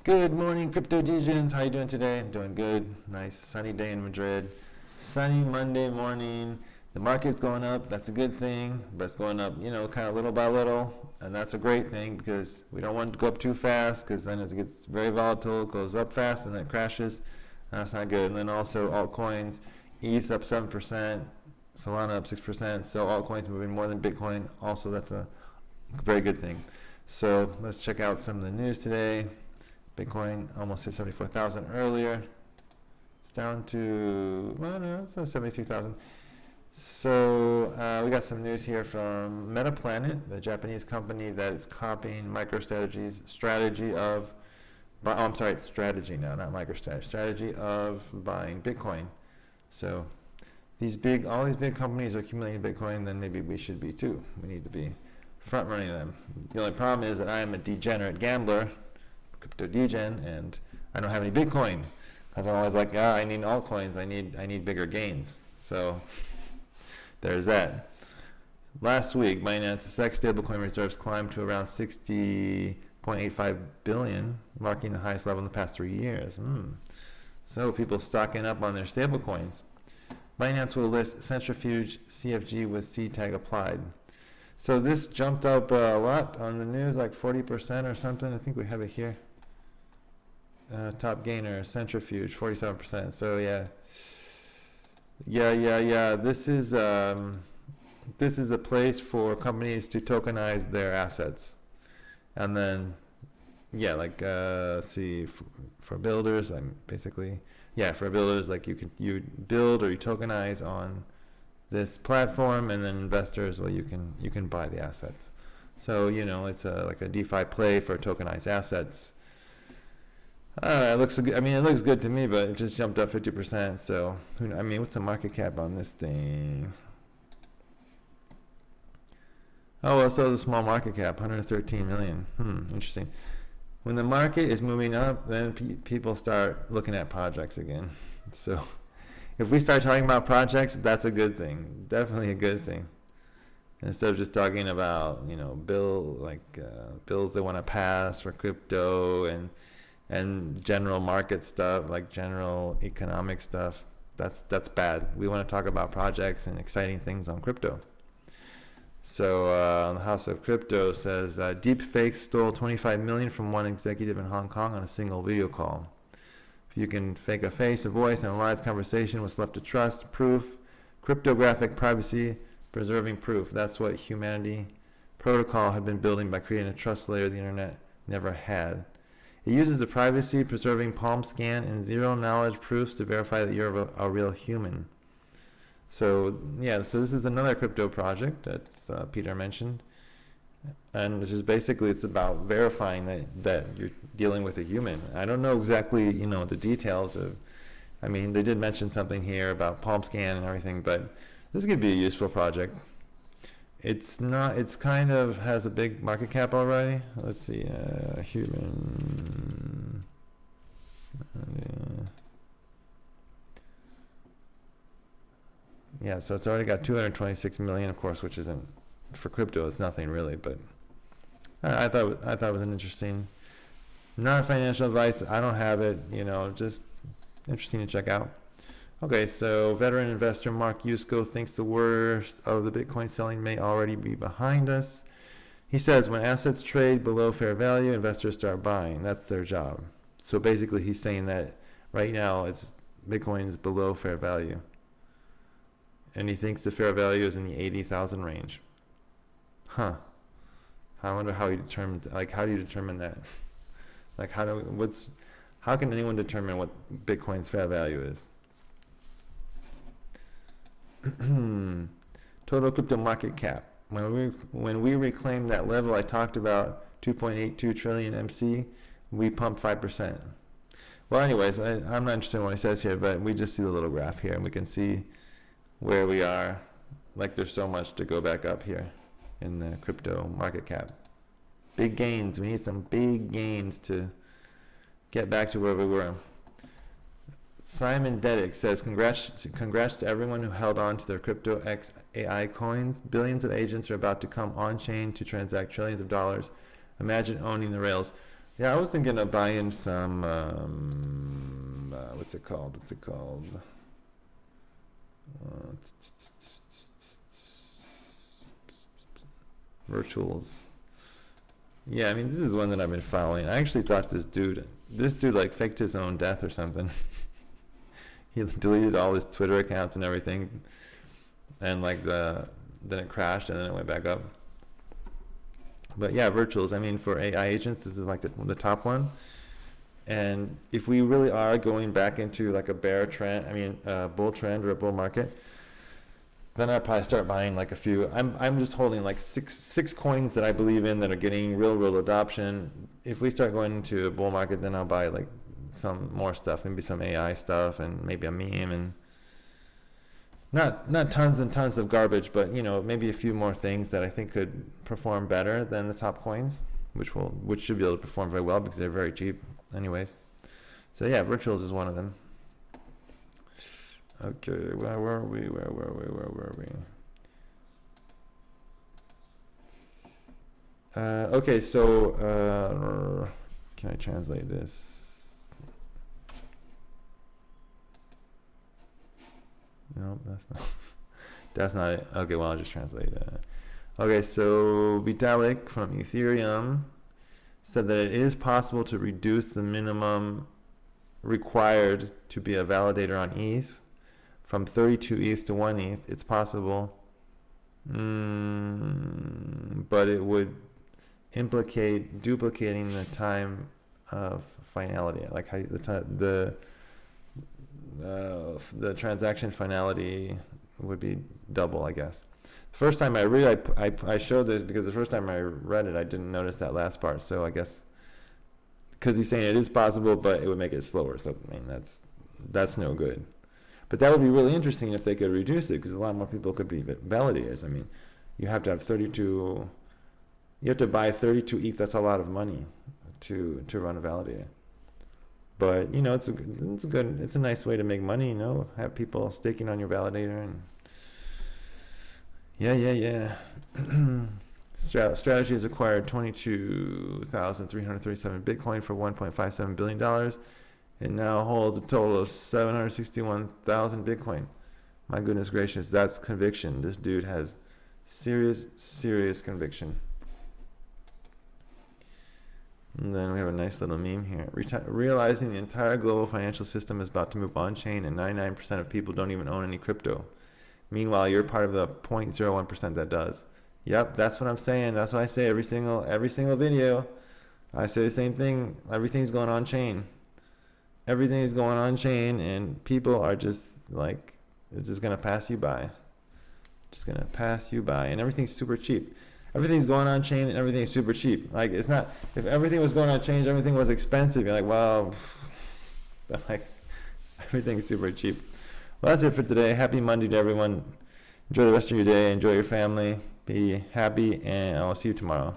Good morning, crypto degens. How you doing today? I'm doing good. Nice sunny day in Madrid. Sunny Monday morning. The market's going up. That's a good thing, but it's going up, kind of little by little, and that's a great thing because we don't want it to go up too fast because then it gets very volatile. It goes up fast and then it crashes. That's not good. And then also altcoins, ETH up 7%, Solana up 6%. So altcoins moving more than Bitcoin. Also, that's a very good thing. So let's check out some of the news today. Bitcoin almost hit 74,000 earlier. It's down to, well, no, it's 73,000. So we got some news here from 𝗪𝗿𝗶𝘁𝗁, the Japanese company that is copying MicroStrategy's strategy of, strategy now, not MicroStrategy, strategy of buying Bitcoin. So all these big companies are accumulating Bitcoin, then maybe we should be too. We need to be front running them. The only problem is that I am a degenerate gambler, crypto degen, and I don't have any Bitcoin because I'm always like, I need altcoins. I need bigger gains. So there's that. Last week, Binance's SEC stablecoin reserves climbed to around 60.85 billion, marking the highest level in the past 3 years. So people stocking up on their stablecoins. Binance will list centrifuge CFG with C tag applied. So this jumped up a lot on the news, like 40% or something. I think we have it here. Top gainer, centrifuge, 47%. So yeah. This is a place for companies to tokenize their assets, and then for builders, for builders, like you build or you tokenize on this platform, and then investors, you can buy the assets. So it's like a DeFi play for tokenized assets. It looks good. It looks good to me, but it just jumped up 50%. So what's the market cap on this thing? Oh, well, so the small market cap, 113 million. Interesting. When the market is moving up, then people start looking at projects again. So if we start talking about projects, that's a good thing. Definitely a good thing. Instead of just talking about, bills they want to pass for crypto and general market stuff, like general economic stuff, that's bad. We want to talk about projects and exciting things on crypto. So the House of Crypto says deepfakes stole 25 million from one executive in Hong Kong on a single video call. If you can fake a face, a voice, and a live conversation, what's left to trust? Proof, cryptographic privacy, preserving proof. That's what humanity protocol had been building by creating a trust layer the internet never had. It uses a privacy-preserving palm scan and zero-knowledge proofs to verify that you're a real human. So this is another crypto project that Peter mentioned, and it's about verifying that you're dealing with a human. I don't know exactly the details of. They did mention something here about palm scan and everything, but this could be a useful project. It's not. It's kind of has a big market cap already. Let's see, human. So it's already got 226 million, of course, which isn't for crypto. It's nothing really, but I thought it was an interesting. Not financial advice. I don't have it. Just interesting to check out. Okay, so veteran investor Mark Yusko thinks the worst of the Bitcoin selling may already be behind us. He says when assets trade below fair value, investors start buying. That's their job. So basically he's saying that right now Bitcoin is below fair value. And he thinks the fair value is in the 80,000 range. I wonder how he determines, how do you determine that? How can anyone determine what Bitcoin's fair value is? Total crypto market cap. When we reclaimed that level I talked about, 2.82 trillion MC, we pumped 5%. Well, anyways, I'm not interested in what he says here, but we just see the little graph here, and we can see where we are. There's so much to go back up here in the crypto market cap. Big gains. We need some big gains to get back to where we were. Simon Dedick says, congrats to everyone who held on to their crypto X AI coins. Billions of agents are about to come on chain to transact trillions of dollars. Imagine owning the rails. Yeah, I was thinking of buying some, what's it called? Uh, Virtuals. Yeah, I mean, this is one that I've been following. I actually thought this dude like faked his own death or something. He deleted all his Twitter accounts and everything, and like then it crashed and then it went back up. But yeah, virtuals. I mean, for AI agents, this is like the top one. And if we really are going back into like a bear trend, I mean, a bull trend or a bull market, then I'd probably start buying like a few. I'm just holding like six coins that I believe in that are getting real adoption. If we start going into a bull market, then I'll buy like some more stuff, maybe some AI stuff and maybe a meme, and not tons and tons of garbage, but you know, maybe a few more things that I think could perform better than the top coins, which should be able to perform very well because they're very cheap anyways. So yeah, virtuals is one of them. Okay, where were we? Okay, so can I translate this? No, that's not it. Okay, well, I'll just translate it. Okay, so Vitalik from Ethereum said that it is possible to reduce the minimum required to be a validator on ETH from 32 ETH to 1 ETH. It's possible, but it would implicate duplicating the time of finality, like how the transaction finality would be double, I guess. First time I read it, I showed this because the first time I read it, I didn't notice that last part. So I guess because he's saying it is possible, but it would make it slower. So I mean, that's no good. But that would be really interesting if they could reduce it, because a lot more people could be validators. I mean, you have to have 32. You have to buy 32 ETH. That's a lot of money to run a validator. But you know, it's a nice way to make money. You know, have people staking on your validator, and yeah. Strategy has acquired 22,337 Bitcoin for $1.57 billion, and now holds a total of 761,000 Bitcoin. My goodness gracious, that's conviction. This dude has serious conviction. And then we have a nice little meme here. Realizing the entire global financial system is about to move on-chain, and 99% of people don't even own any crypto. Meanwhile, you're part of the 0.01% that does. Yep, that's what I'm saying. That's what I say every single video. I say the same thing. Everything's going on-chain. Everything is going on-chain, and people are just like, it's just going to pass you by. Just going to pass you by. And everything's super cheap. Everything's going on chain and everything's super cheap. Like, it's not, if everything was going on chain, everything was expensive. You're like, wow, like, everything's super cheap. Well, that's it for today. Happy Monday to everyone. Enjoy the rest of your day. Enjoy your family. Be happy, and I'll see you tomorrow.